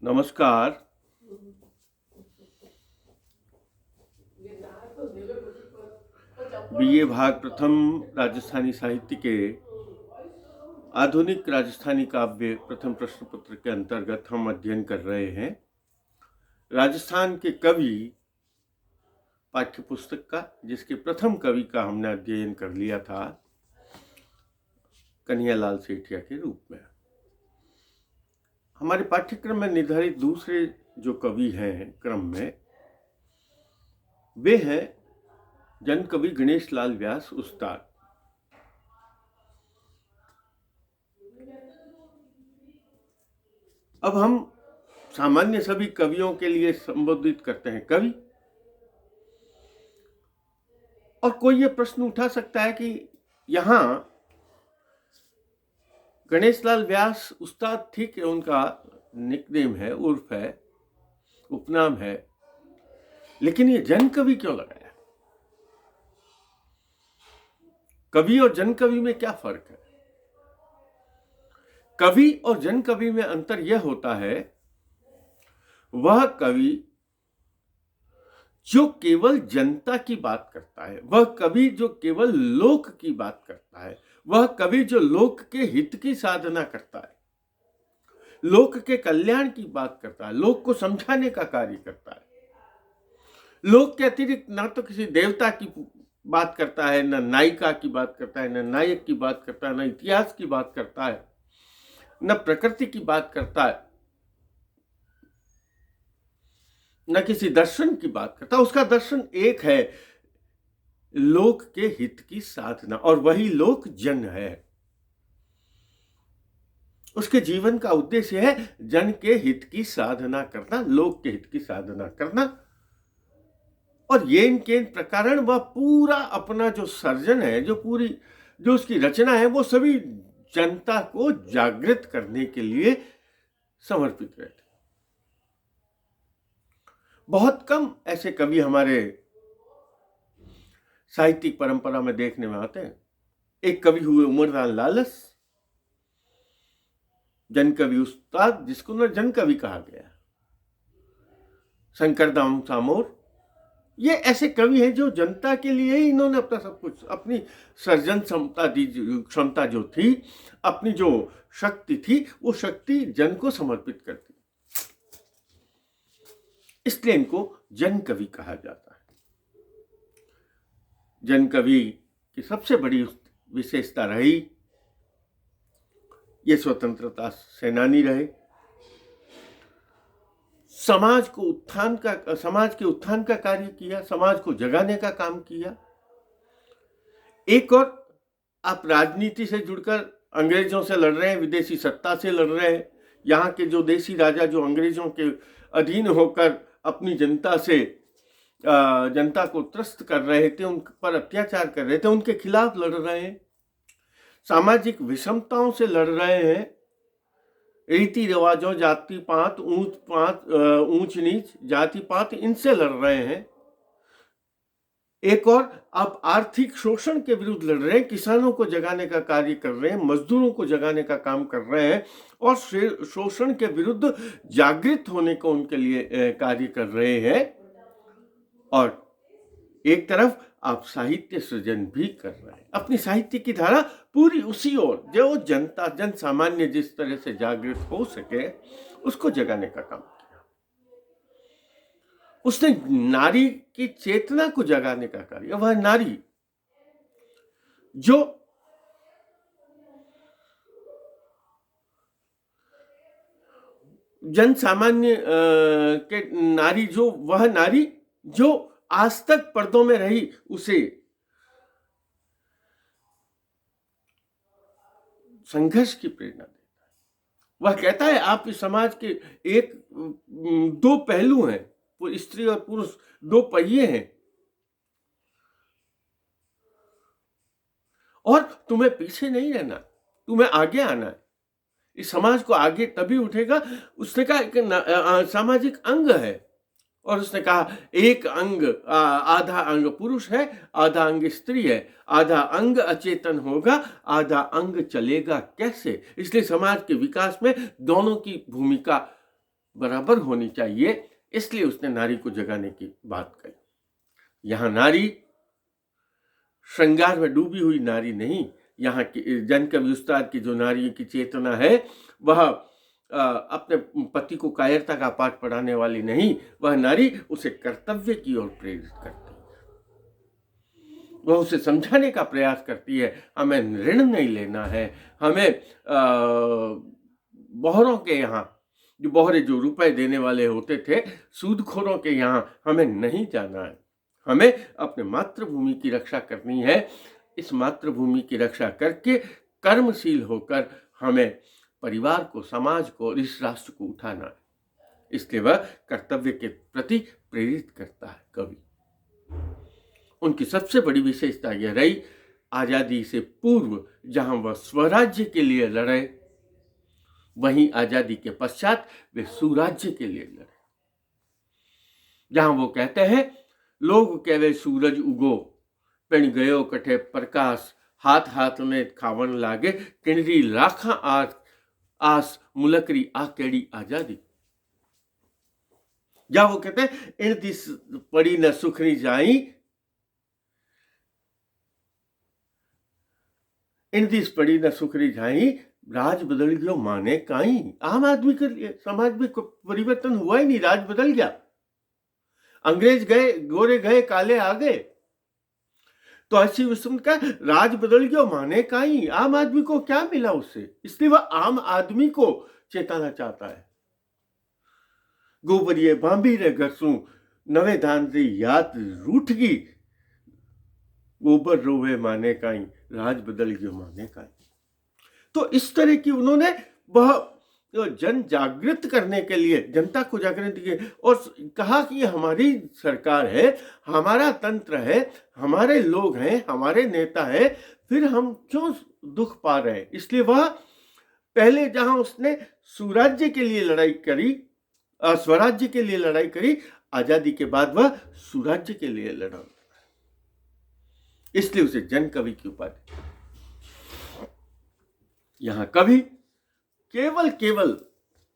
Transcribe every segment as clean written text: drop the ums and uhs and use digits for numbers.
नमस्कार। बीए भाग प्रथम राजस्थानी साहित्य के आधुनिक राजस्थानी काव्य प्रथम प्रश्न पत्र के अंतर्गत हम अध्ययन कर रहे हैं राजस्थान के कवि पाठ्य पुस्तक का, जिसके प्रथम कवि का हमने अध्ययन कर लिया था कन्हैयालाल सेठिया के रूप में। हमारे पाठ्यक्रम में निर्धारित दूसरे जो कवि हैं क्रम में, वे हैं जन कवि गणेश लाल व्यास उस्ताद। अब हम सामान्य सभी कवियों के लिए संबोधित करते हैं कवि, और कोई ये प्रश्न उठा सकता है कि यहां गणेश लाल व्यास उस्ताद ठीक है, उनका निकनेम है, उर्फ है, उपनाम है, लेकिन ये जन कवि क्यों लगाया? कवि और जन कवि में क्या फर्क है? कवि और जन कवि में अंतर यह होता है, वह कवि जो केवल जनता की बात करता है, वह कवि जो केवल लोक की बात करता है, वह कवि जो लोक के हित की साधना करता है, लोक के कल्याण की बात करता है, लोक को समझाने का कार्य करता है। लोक के अतिरिक्त ना तो किसी देवता की बात करता है, न नायिका की बात करता है, न नायक की बात करता है, न इतिहास की बात करता है, न प्रकृति की बात करता है, न किसी दर्शन की बात करता। उसका दर्शन एक है, लोक के हित की साधना, और वही लोक जन है। उसके जीवन का उद्देश्य है जन के हित की साधना करना, लोक के हित की साधना करना। और येन केन प्रकारण वह पूरा अपना जो सर्जन है, जो उसकी रचना है, वो सभी जनता को जागृत करने के लिए समर्पित रहते। बहुत कम ऐसे कवि हमारे साहित्यिक परंपरा में देखने में आते हैं। एक कवि हुए उमरलाल लालस, जन कवि उस्ताद, जिसको न जन कवि कहा गया। शंकरदाम सामोर, ये ऐसे कवि हैं जो जनता के लिए ही इन्होंने अपना सब कुछ, अपनी सर्जन क्षमता जो थी, अपनी जो शक्ति थी, वो शक्ति जन को समर्पित कर दी। इसलिए इनको जन कवि कहा जाता है। जन कवि की सबसे बड़ी विशेषता रही, ये स्वतंत्रता सेनानी रहे, समाज के उत्थान का कार्य किया, समाज को जगाने का काम किया। एक और आप राजनीति से जुड़कर अंग्रेजों से लड़ रहे हैं, विदेशी सत्ता से लड़ रहे हैं। यहाँ के जो देसी राजा जो अंग्रेजों के अधीन होकर अपनी जनता को त्रस्त कर रहे थे, उन पर अत्याचार कर रहे थे, उनके खिलाफ लड़ रहे हैं। सामाजिक विषमताओं से लड़ रहे हैं, रीति रिवाजों, जाति पात, ऊंच नीच, जाति पात, इनसे लड़ रहे हैं। एक और आप आर्थिक शोषण के विरुद्ध लड़ रहे हैं, किसानों को जगाने का कार्य कर रहे हैं, मजदूरों को जगाने का काम कर रहे हैं, और शोषण के विरुद्ध जागृत होने को उनके लिए कार्य कर रहे हैं। और एक तरफ आप साहित्य सृजन भी कर रहे हैं। अपनी साहित्य की धारा पूरी उसी ओर, जो जनता, जन सामान्य जिस तरह से जागृत हो सके, उसको जगाने का काम किया। उसने नारी की चेतना को जगाने का कार्य, वह नारी जो जन सामान्य के नारी, वह नारी जो आज तक पर्दों में रही, उसे संघर्ष की प्रेरणा देता है। वह कहता है आप इस समाज के दो पहलू हैं, स्त्री और पुरुष, दो पहिए हैं, और तुम्हें पीछे नहीं रहना, तुम्हें आगे आना है। इस समाज को आगे तभी उठेगा। उसने कहा एक सामाजिक अंग है, और उसने कहा एक अंग, आधा अंग पुरुष है, आधा अंग स्त्री है, आधा अंग अचेतन होगा, आधा अंग चलेगा कैसे? इसलिए समाज के विकास में दोनों की भूमिका बराबर होनी चाहिए, इसलिए उसने नारी को जगाने की बात कही। यहाँ नारी श्रृंगार में डूबी हुई नारी नहीं, यहाँ की जन कवि उस्ताद की जो नारी की चेतना है वह अपने पति को कायरता का पाठ पढ़ाने वाली नहीं, वह नारी उसे कर्तव्य की ओर प्रेरित करती है। वह उसे समझाने का प्रयास करती है, हमें ऋण नहीं लेना है, हमें बहरों के यहाँ जो बहरे जो रुपए देने वाले होते थे, सूदखोरों के यहाँ हमें नहीं जाना है, हमें अपने मातृभूमि की रक्षा करनी है। इस मातृभूमि की रक्षा करके कर्मशील होकर हमें परिवार को, समाज को और इस राष्ट्र को उठाना है। इसलिए वह कर्तव्य के प्रति प्रेरित करता है कवि। उनकी सबसे बड़ी विशेषता यह रही, आजादी से पूर्व जहां वह स्वराज्य के लिए लड़े, वहीं आजादी के पश्चात वे सुराज्य के लिए लड़े। जहां वो कहते हैं, लोग कहवे सूरज उगो, पिण गयो कठे प्रकाश, हाथ हाथ में खावन लागे, किणरी लाखा आस मुलकरी आ केड़ी आजादी। जहां वो कहते हैं, इन दिस पड़ी न सुखनी जाई, इन दिस पड़ी न सुखरी जाई, राज बदल गयो माने काई। आम आदमी के लिए समाज में परिवर्तन हुआ ही नहीं, राज बदल गया। अंग्रेज गए, गोरे गए, काले आ गए, तो ऐसी विषम का राज बदल गया माने काई। आम आदमी को क्या मिला उससे? इसलिए वह आम आदमी को चेताना चाहता है। गोबरिये बांबी रे घसू, नवे धान री याद रूठगी, गोबर रोवे माने काई, राज बदल गयो माने काई। तो इस तरह की उन्होंने वह जन जागृत करने के लिए, जनता को जागृत किए और कहा कि हमारी सरकार है, हमारा तंत्र है, हमारे लोग हैं, हमारे नेता है, फिर हम क्यों दुख पा रहे हैं। इसलिए वह पहले जहां उसने सुराज्य के लिए लड़ाई करी, स्वराज्य के लिए लड़ाई करी, आजादी के बाद वह सुराज्य के लिए लड़ा, इसलिए उसे जन कवि की उपाधि। यहां कवि केवल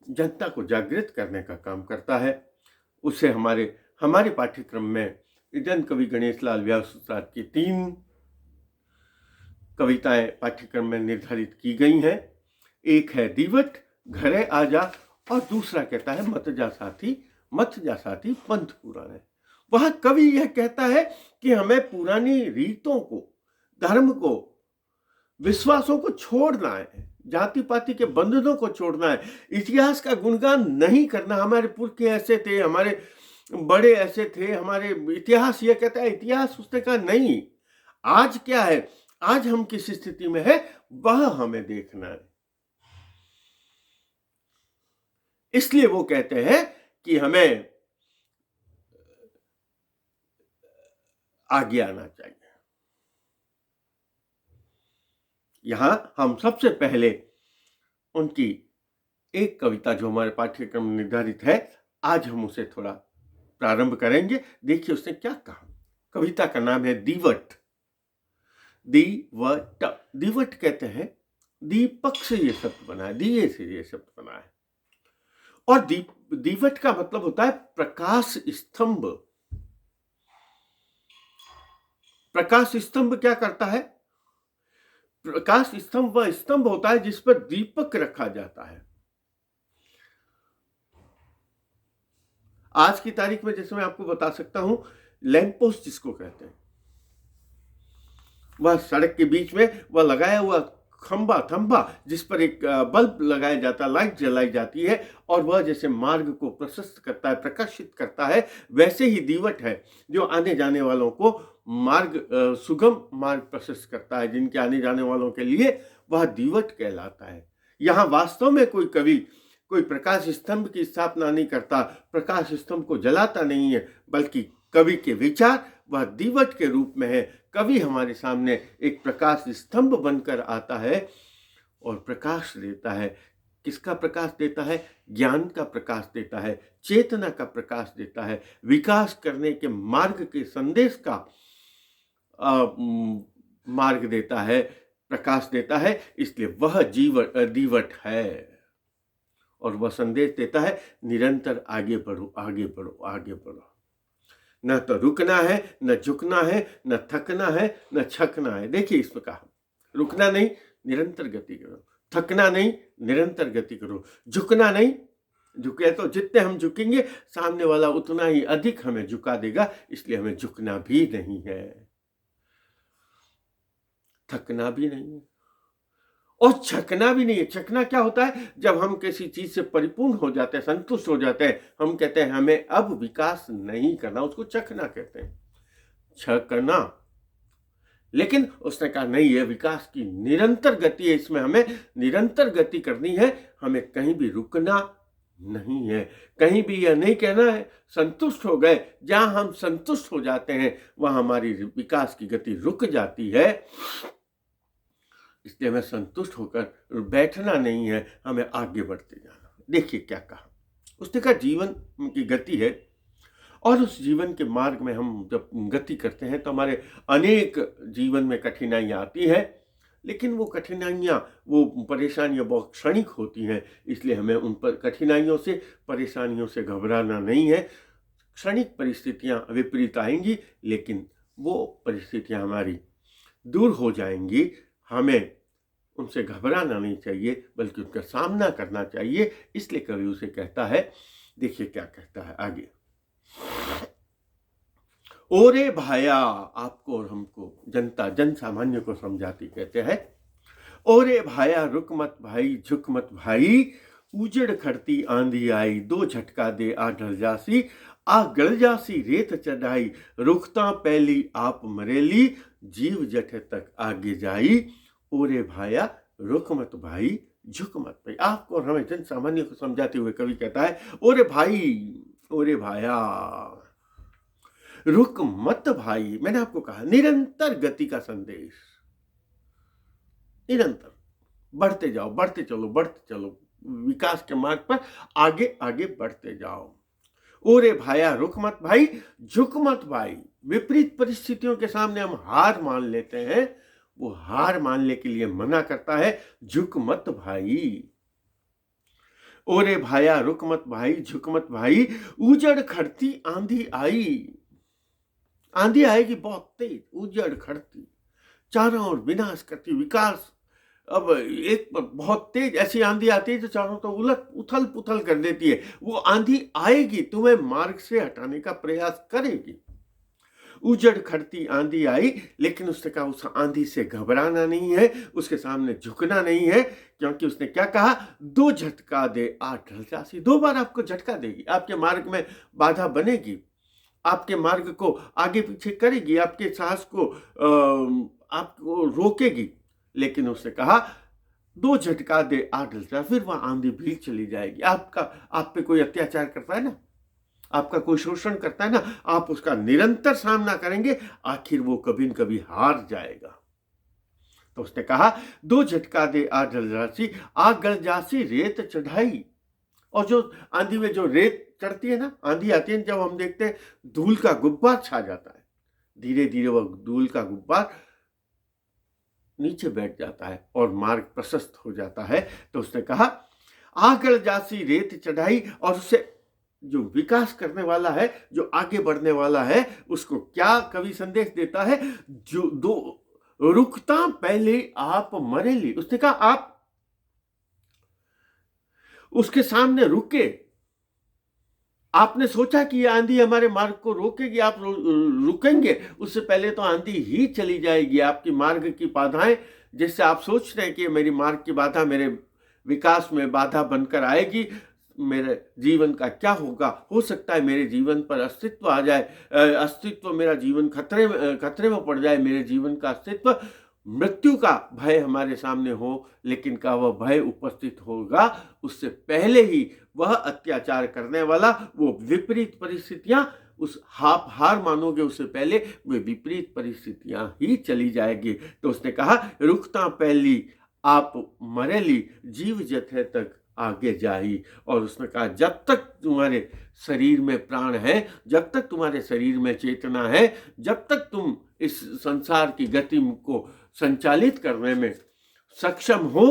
जनता को जागृत करने का काम करता है। उसे हमारे पाठ्यक्रम में जन कवि गणेश लाल व्यास उस्ताद की 3 कविताएं पाठ्यक्रम में निर्धारित की गई हैं। एक है दीवट, घरे आजा, और दूसरा कहता है मत जा साथी पंथ पुराने। वह कवि यह कहता है कि हमें पुरानी रीतों को, धर्म को, विश्वासों को छोड़ना है, जाति पाति के बंधनों को छोड़ना है, इतिहास का गुणगान नहीं करना। हमारे पुरखे ऐसे थे, हमारे बड़े ऐसे थे, हमारे इतिहास ये कहता है, इतिहास उसने कहा नहीं, आज क्या है, आज हम किस स्थिति में है, वह हमें देखना है। इसलिए वो कहते हैं कि हमें आगे आना चाहिए। यहां हम सबसे पहले उनकी एक कविता जो हमारे पाठ्यक्रम में निर्धारित है, आज हम उसे थोड़ा प्रारंभ करेंगे। देखिए उसने क्या कहा। कविता का नाम है दीवट। दीवट कहते हैं, दीपक से ये शब्द बना है, दिए से ये शब्द बना है, और दीवट का मतलब होता है प्रकाश स्तंभ। प्रकाश स्तंभ क्या करता है? प्रकाश स्तंभ वह स्तंभ होता है जिस पर दीपक रखा जाता है। आज की तारीख में जैसे मैं आपको बता सकता हूं, लैंप पोस्ट जिसको कहते हैं, वह सड़क के बीच में वह लगाया हुआ थंबा जिस पर एक बल्ब लगाया जाता है, लाइट जलाई जाती है, और वह जैसे मार्ग को प्रशस्त करता है, प्रकाशित करता है, वैसे ही दीवट है जो आने जाने वालों को सुगम मार्ग प्रशस्त करता है। जिनके आने जाने वालों के लिए वह दीवट कहलाता है। यहाँ वास्तव में कोई कवि कोई प्रकाश स्तंभ की स्थापना नहीं करता, प्रकाश स्तंभ को जलाता नहीं है, बल्कि कवि के विचार वह दीवट के रूप में है। कवि हमारे सामने एक प्रकाश स्तंभ बनकर आता है और प्रकाश देता है। किसका प्रकाश देता है? ज्ञान का प्रकाश देता है, चेतना का प्रकाश देता है, विकास करने के मार्ग के संदेश का मार्ग देता है, प्रकाश देता है। इसलिए वह दीवट है। और वह संदेश देता है निरंतर आगे बढ़ो, आगे बढ़ो, आगे बढ़ो। न तो रुकना है, न झुकना है, न थकना है, न छकना है। देखिए इस प्रकार रुकना नहीं, निरंतर गति करो, थकना नहीं, निरंतर गति करो, झुकना नहीं, झुके तो जितने हम झुकेंगे सामने वाला उतना ही अधिक हमें झुका देगा, इसलिए हमें झुकना भी नहीं है, थकना भी नहीं है और छकना भी नहीं है। छकना क्या होता है? जब हम किसी चीज से परिपूर्ण हो जाते हैं, संतुष्ट हो जाते हैं, हम कहते हैं हमें अब विकास नहीं करना, उसको छकना कहते हैं, छकना। लेकिन उसने कहा नहीं, ये विकास की निरंतर गति है, इसमें हमें निरंतर गति करनी है, हमें कहीं भी रुकना नहीं है, कहीं भी यह नहीं कहना है संतुष्ट हो गए। जहां हम संतुष्ट हो जाते हैं वहां हमारी विकास की गति रुक जाती है, इसलिए हमें संतुष्ट होकर बैठना नहीं है, हमें आगे बढ़ते जाना। देखिए क्या कहा उसने, कहा जीवन की गति है और उस जीवन के मार्ग में हम जब गति करते हैं तो हमारे अनेक जीवन में कठिनाइयाँ आती हैं, लेकिन वो कठिनाइयाँ, वो परेशानियाँ बहुत क्षणिक होती हैं, इसलिए हमें उन पर कठिनाइयों से, परेशानियों से घबराना नहीं है। क्षणिक परिस्थितियाँ विपरीत आएंगी, लेकिन वो परिस्थितियाँ हमारी दूर हो जाएंगी। हमें उनसे घबराना नहीं चाहिए, बल्कि उनका सामना करना चाहिए। इसलिए कवि उसे कहता है, देखिए क्या कहता है आगे, ओरे भाया, आपको और हमको, जनता, जन सामान्य को समझाती कहते हैं, ओरे भाया रुक मत भाई, झुक मत भाई, उजड़ खड़ती आंधी आई, दो झटका दे आ ढल जासी, आ गल जासी रेत चढ़ाई, रुकता पहली आप मरेली, जीव जठे तक आगे जाई। ओरे भाया रुक मत भाई, झुक मत भाई। आपको और हमें जन सामान्य को समझाते हुए कवि कहता है, ओरे भाई, ओरे भाया, रुक मत भाई। मैंने आपको कहा निरंतर गति का संदेश, निरंतर बढ़ते जाओ, बढ़ते चलो, बढ़ते चलो, विकास के मार्ग पर आगे आगे बढ़ते जाओ। ओरे भाया रुक मत भाई, झुक मत भाई। विपरीत परिस्थितियों के सामने हम हार मान लेते हैं, वो हार मानने के लिए मना करता है, झुक मत भाई। ओरे भाया रुक मत भाई, झुक मत भाई, उजड़ खड़ती आंधी आई। आंधी आएगी बहुत तेज, उजड़ खड़ती, चारों ओर विनाश करती, विकास। अब एक बहुत तेज ऐसी आंधी आती है जो चारों तो उथल पुथल कर देती है। वो आंधी आएगी, तुम्हें मार्ग से हटाने का प्रयास करेगी। उजड़ खड़ती आंधी आई, लेकिन उसने कहा उस आंधी से घबराना नहीं है, उसके सामने झुकना नहीं है, क्योंकि उसने क्या कहा, दो झटका दे आ ढल जासी। दो बार आपको झटका देगी, आपके मार्ग में बाधा बनेगी, आपके मार्ग को आगे पीछे करेगी, आपके साहस को आपको रोकेगी। लेकिन उसने कहा दो झटका दे आ ढल जा, फिर वह आंधी भी चली जाएगी। आप पे कोई अत्याचार करता है ना, आपका कोई शोषण करता है ना, आप उसका निरंतर सामना करेंगे, आखिर वो कभी न कभी हार जाएगा। तो उसने कहा दो झटका दे आ ढल जासी, आ गल जासी रेत चढ़ाई। और जो आंधी में जो रेत चढ़ती है ना, आंधी आती है जब हम देखते हैं धूल का गुब्बार छा जाता है, धीरे धीरे वह धूल का गुब्बार नीचे बैठ जाता है और मार्ग प्रशस्त हो जाता है। तो उसने कहा आगल जासी रेत चढ़ाई, और उससे जो विकास करने वाला है, जो आगे बढ़ने वाला है, उसको क्या कवि संदेश देता है, जो दो रुकता पहले आप मरेली। उसने कहा आप उसके सामने रुके, आपने सोचा कि ये आंधी हमारे मार्ग को रोकेगी, आप रुकेंगे, उससे पहले तो आंधी ही चली जाएगी। आपकी मार्ग की बाधाएं, जिससे आप सोच रहे हैं कि मेरी मार्ग की बाधा मेरे विकास में बाधा बनकर आएगी, मेरे जीवन का क्या होगा, हो सकता है मेरे जीवन पर अस्तित्व आ जाए, अस्तित्व, मेरा जीवन खतरे में पड़ जाए, मेरे जीवन का अस्तित्व, मृत्यु का भय हमारे सामने हो। लेकिन का वह भय उपस्थित होगा उससे पहले ही वह अत्याचार करने वाला, वो विपरीत परिस्थितियां, उस हार मानोगे उससे पहले वे विपरीत परिस्थितियां ही चली जाएगी। तो उसने कहा रुकता पहली आप मरेली, जीव जथे तक आगे जाई। और उसने कहा जब तक तुम्हारे शरीर में प्राण है, जब तक तुम्हारे शरीर में चेतना है, जब तक तुम इस संसार की गति को संचालित करने में सक्षम हो,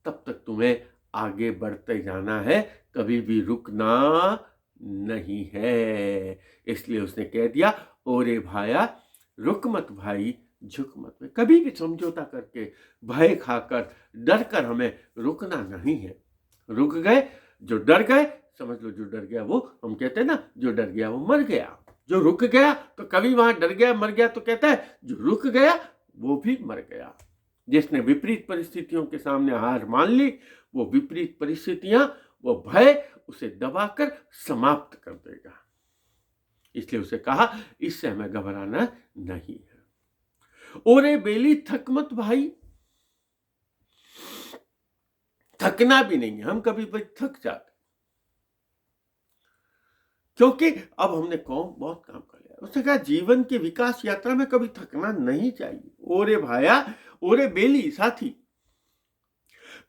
तब तक तुम्हें आगे बढ़ते जाना है, कभी भी रुकना नहीं है। इसलिए उसने कह दिया, ओरे भाया रुक मत भाई, झुक मत। कभी भी समझौता करके, भय खाकर, डर कर हमें रुकना नहीं है। रुक गए, जो डर गए, समझ लो जो डर गया वो, हम कहते हैं ना, जो डर गया वो मर गया। जो रुक गया तो कभी वहां डर गया मर गया तो कहता है जो रुक गया वो भी मर गया। जिसने विपरीत परिस्थितियों के सामने हार मान ली, वो विपरीत परिस्थितियां, वो भय उसे दबाकर समाप्त कर देगा। इसलिए उसे कहा, इससे हमें घबराना नहीं है। ओरे बेली थक मत भाई, थकना भी नहीं है। हम कभी भी थक जाते, क्योंकि अब हमने बहुत काम कर लिया। उसने कहा जीवन की विकास यात्रा में कभी थकना नहीं चाहिए। ओरे भाया, ओरे बेली साथी,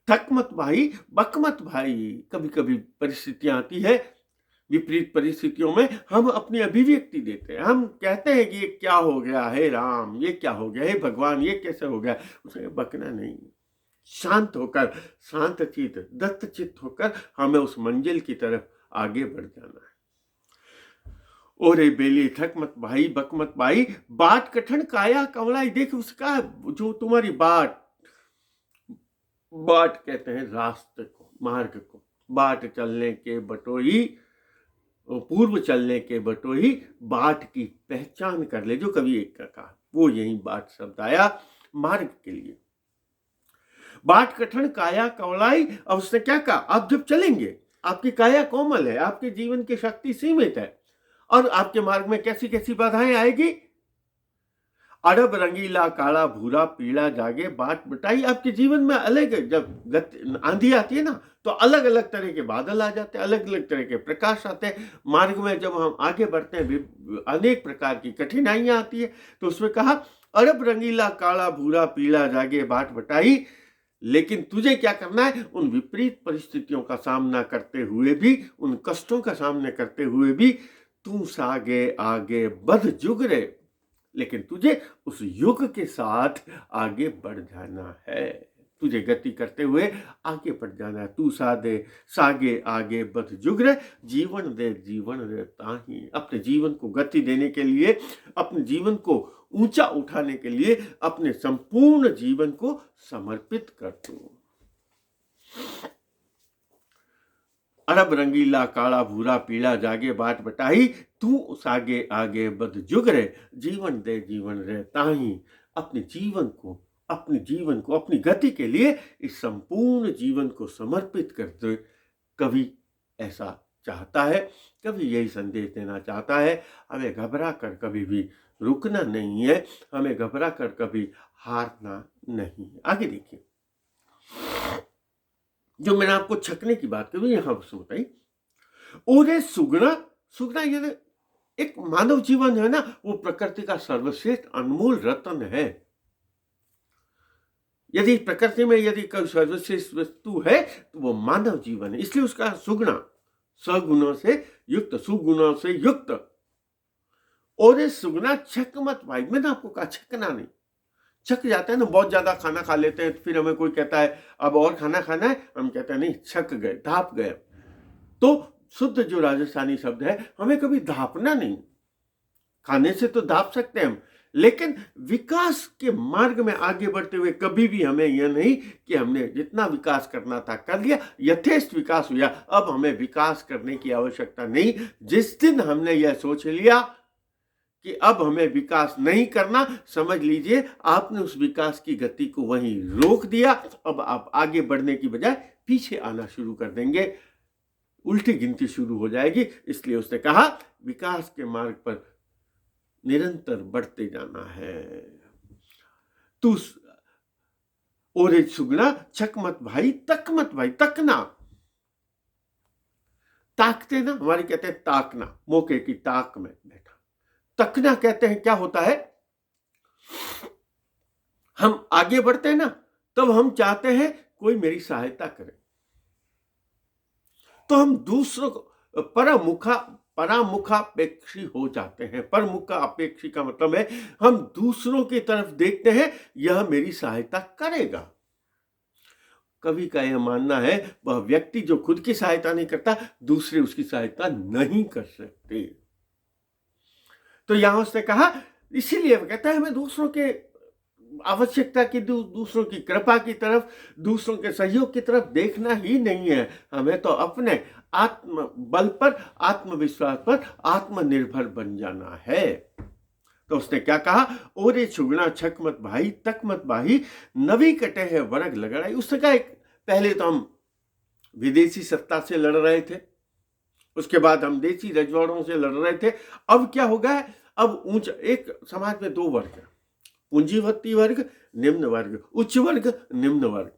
थक मत भाई, बक मत भाई। कभी कभी परिस्थितियां आती है, विपरीत परिस्थितियों में हम अपनी अभिव्यक्ति देते हैं। हम कहते हैं कि ये क्या हो गया है राम, ये क्या हो गया है भगवान, ये कैसे हो गया। उसे बकना नहीं, शांत होकर, शांतचित्त दत्तचित्त होकर हमें उस मंजिल की तरफ आगे बढ़ जाना है। ओरे बेली थक मत भाई, बक मत भाई, बाट कठिन काया कमलाई। देख उसका, जो तुम्हारी बाट कहते हैं रास्ते को, मार्ग को। बाट चलने के बटोही, पूर्व चलने के बटोही, बाट की पहचान कर ले। जो कवि एक का कहा, वो यही बाट शब्द आया मार्ग के लिए। बाट कठिन काया कवलाई। अब उसने क्या कहा, आप जब चलेंगे, आपकी काया कोमल है, आपके जीवन की शक्ति सीमित है, और आपके मार्ग में कैसी कैसी बाधाएं आएगी। अरब रंगीला काला भूरा पीला जागे बाट बटाई। आपके जीवन में अलग, जब आंधी आती है ना, तो अलग अलग तरह के बादल आ जाते हैं, अलग अलग तरह के प्रकाश आते हैं। मार्ग में जब हम आगे बढ़ते हैं, अनेक प्रकार की कठिनाइयां आती है। तो उसमें कहा, अरब रंगीला काला भूरा पीला जागे बाट बटाई। लेकिन तुझे क्या करना है, उन विपरीत परिस्थितियों का सामना करते हुए भी, उन कष्टों का सामना करते हुए भी, तू सागे आगे बध जुग रे। लेकिन तुझे उस युग के साथ आगे बढ़ जाना है, तुझे गति करते हुए आगे बढ़ जाना है। तू सागे आगे बध जुग रे, जीवन दे जीवन रे ताही। अपने जीवन को गति देने के लिए, अपने जीवन को ऊंचा उठाने के लिए, अपने संपूर्ण जीवन को समर्पित कर दो। अरब रंगीला काला भूरा पीला जागे बाट बटाई। तू सागे आगे बद जुग रे, जीवन दे जीवन रे ताही। अपने जीवन को अपनी गति के लिए इस संपूर्ण जीवन को समर्पित करते कवि ऐसा चाहता है, कवि यही संदेश देना चाहता है। हमें घबरा कर कभी भी रुकना नहीं है, हमें घबरा कर कभी हारना नहीं है। आगे देखिए, जो मैंने आपको छकने की बात करी, यहां बताई, ओरे सुगना ये एक मानव जीवन है ना, वो प्रकृति का सर्वश्रेष्ठ अनमोल रत्न है। यदि प्रकृति में यदि कोई सर्वश्रेष्ठ वस्तु है तो वो मानव जीवन है। इसलिए उसका सुगुणा, सगुणों से युक्त, सुगुणों से युक्त। ओरे सुगना छक मत भाई। मैंने आपको कहा छकना नहीं। छक जाते हैं ना, बहुत ज्यादा खाना खा लेते हैं, फिर हमें कोई कहता है अब और खाना खाना है, हम कहते हैं नहीं, छक गए, धाप गए। तो शुद्ध जो राजस्थानी शब्द है, हमें कभी धापना नहीं। खाने से तो धाप सकते हैं हम, लेकिन विकास के मार्ग में आगे बढ़ते हुए कभी भी हमें यह नहीं कि हमने जितना विकास करना था कर लिया, यथेष्ट विकास हुआ, अब हमें विकास करने की आवश्यकता नहीं। जिस दिन हमने यह सोच लिया कि अब हमें विकास नहीं करना, समझ लीजिए आपने उस विकास की गति को वहीं रोक दिया। अब आप आगे बढ़ने की बजाय पीछे आना शुरू कर देंगे, उल्टी गिनती शुरू हो जाएगी। इसलिए उसने कहा विकास के मार्ग पर निरंतर बढ़ते जाना है। तू ओरे सुगना छक मत भाई, तक मत भाई। तकना, ताकते ना, हमारे कहते हैं ताकना, मौके की ताक में बैठा। तकना कहते हैं क्या होता है, हम आगे बढ़ते हैं ना, तब हम चाहते हैं कोई मेरी सहायता करे, तो हम दूसरों को परामुखापेक्षी हो जाते हैं। परमुखा अपेक्षी का मतलब है हम दूसरों की तरफ देखते हैं, यह मेरी सहायता करेगा। कवि का यह मानना है वह व्यक्ति जो खुद की सहायता नहीं करता, दूसरे उसकी सहायता नहीं कर सकते। तो यहां उसने कहा, इसीलिए वो कहता है हमें दूसरों के आवश्यकता की, दूसरों की कृपा की तरफ, दूसरों के सहयोग की तरफ देखना ही नहीं है। हमें तो अपने आत्म बल पर, आत्मविश्वास पर आत्मनिर्भर बन जाना है। तो उसने क्या कहा, ओरे छुगना छक मत भाई, तक मत भाई, नवी कटे है वर्ग लगाई। उसने कहा पहले तो हम विदेशी सत्ता से लड़ रहे थे, उसके बाद हम देसी रजवाड़ों से लड़ रहे थे। अब क्या हो गया, अब एक समाज में दो वर्ग है, पूंजीपति वर्ग, निम्न वर्ग, उच्च वर्ग, निम्न वर्ग।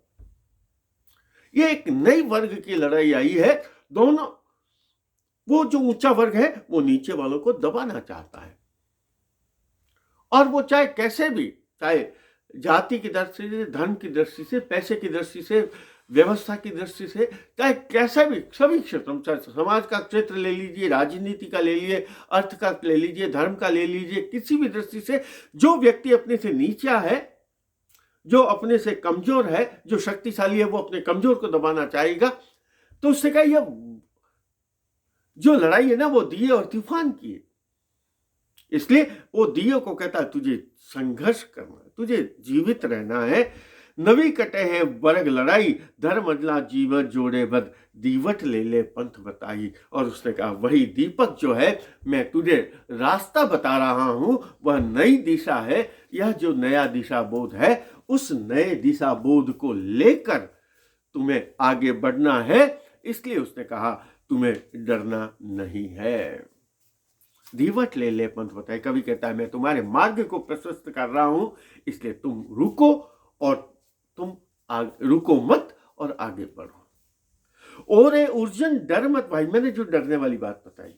ये एक नई वर्ग की लड़ाई आई है। दोनों, वो जो ऊंचा वर्ग है वो नीचे वालों को दबाना चाहता है, और वो चाहे कैसे भी, चाहे जाति की दृष्टि से, धर्म की दृष्टि से, पैसे की दृष्टि से, व्यवस्था की दृष्टि से, चाहे कैसे भी, सभी क्षेत्र, समाज का क्षेत्र ले लीजिए, राजनीति का ले लीजिए, अर्थ का ले लीजिए, धर्म का ले लीजिए, किसी भी दृष्टि से जो व्यक्ति अपने से नीचा है, जो अपने से कमजोर है, जो शक्तिशाली है, वो अपने कमजोर को दबाना चाहेगा। तो उससे कहा, यह जो लड़ाई है ना, वो दिए और तूफान की है। इसलिए वो दियो को कहता है तुझे संघर्ष करना है, तुझे जीवित रहना है। नवी कटे है वर्ग लड़ाई, धर्म अजला जीवन जोड़े बद, दीवट ले ले पंथ बताई। और उसने कहा वही दीपक जो है, मैं तुझे रास्ता बता रहा हूं, वह नई दिशा है। यह जो नया दिशा बोध है, उस नए दिशा बोध को लेकर तुम्हें आगे बढ़ना है। इसलिए उसने कहा तुम्हें डरना नहीं है। दीवट ले ले पंथ बताए। कवि कहता है मैं तुम्हारे मार्ग को प्रशस्त कर रहा हूं, इसलिए तुम रुको, और तुम रुको मत और आगे बढ़ो। और उर्जन डर मत भाई। मैंने जो डरने वाली बात बताई,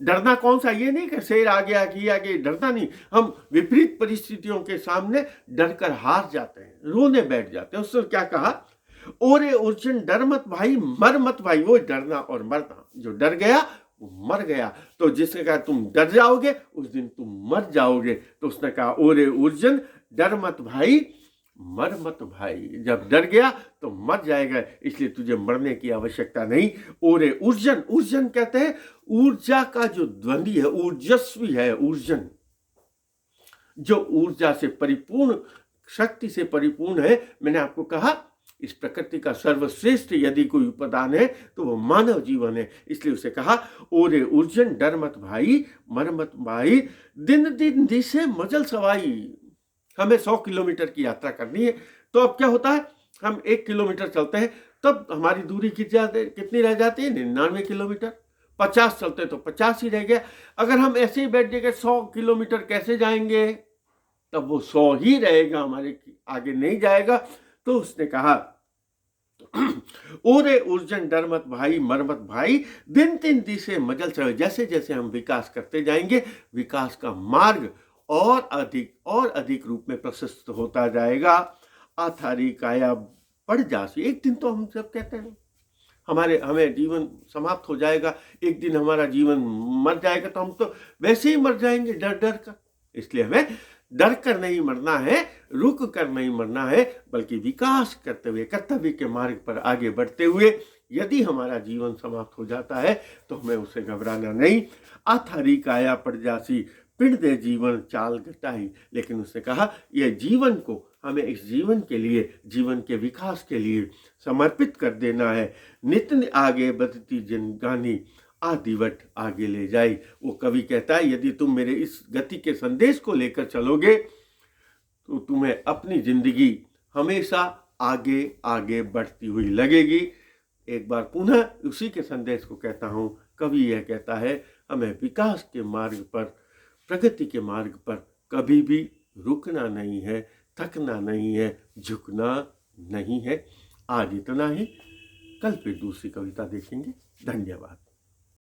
डरना कौन सा, ये नहीं कि शेर आ गया कि आगे, डरना नहीं। हम विपरीत परिस्थितियों के सामने डरकर हार जाते हैं, रोने बैठ जाते हैं। उसने क्या कहा, ओरे उर्जन डर मत भाई, मर मत भाई। वो डरना और मरना, जो डर गया वो मर गया। तो जिसने कहा तुम डर जाओगे, उस दिन तुम मर जाओगे। तो उसने कहा ओरे उर्जन डर मत भाई, मर मत भाई। जब डर गया तो मर जाएगा, इसलिए तुझे मरने की आवश्यकता नहीं। ओरे उर्जन, उर्जन कहते हैं ऊर्जा का जो ध्वनि है, ऊर्जस्वी है। उर्जन जो ऊर्जा से परिपूर्ण, शक्ति से परिपूर्ण है। मैंने आपको कहा इस प्रकृति का सर्वश्रेष्ठ यदि कोई उपादान है तो वो मानव जीवन है। इसलिए उसे कहा ओरे उर्जन डर मत भाई, मर मत भाई, दिन दिन दिसे मजल सवाई। हमें 100 किलोमीटर की यात्रा करनी है। तो अब क्या होता है, हम 1 किलोमीटर चलते हैं, तब हमारी दूरी कितनी रह जाती है, 99 किलोमीटर। 50 चलते तो 50 ही रह गया। अगर हम ऐसे ही बैठ जाएंगे 100 किलोमीटर कैसे जाएंगे, तब वो 100 ही रहेगा, हमारे आगे नहीं जाएगा। तो उसने कहा ओरे उर्जन डर मत भाई, मर मत भाई, दिन दिन दिसे मजल चले। जैसे जैसे हम विकास करते जाएंगे, विकास का मार्ग और अधिक रूप में प्रशस्त होता जाएगा। आथारी काया पड़ जासी। एक दिन तो हम सब कहते हैं हमें जीवन समाप्त हो जाएगा, एक दिन हमारा जीवन मर जाएगा, तो हम तो वैसे ही मर जाएंगे डर डर कर। इसलिए हमें डर कर नहीं मरना है, रुक कर नहीं मरना है, बल्कि विकास करते हुए, कर्तव्य के मार्ग पर आगे बढ़ते हुए यदि हमारा जीवन समाप्त हो जाता है तो हमें उसे घबराना नहीं। आथारी काया पड़ जासी, पिंड दे जीवन चाल घटाई। लेकिन उसने कहा यह जीवन को हमें इस जीवन के लिए, जीवन के विकास के लिए समर्पित कर देना है। नित्य आगे बढ़ती जिनगानी, आदिवट आगे ले जाई। वो कवि कहता है यदि तुम मेरे इस गति के संदेश को लेकर चलोगे तो तुम्हें अपनी जिंदगी हमेशा आगे आगे बढ़ती हुई लगेगी। एक बार पुनः उसी के संदेश को कहता हूँ। कवि यह कहता है हमें विकास के मार्ग पर, प्रगति के मार्ग पर कभी भी रुकना नहीं है, थकना नहीं है, झुकना नहीं है। आज इतना ही, कल फिर दूसरी कविता देखेंगे। धन्यवाद।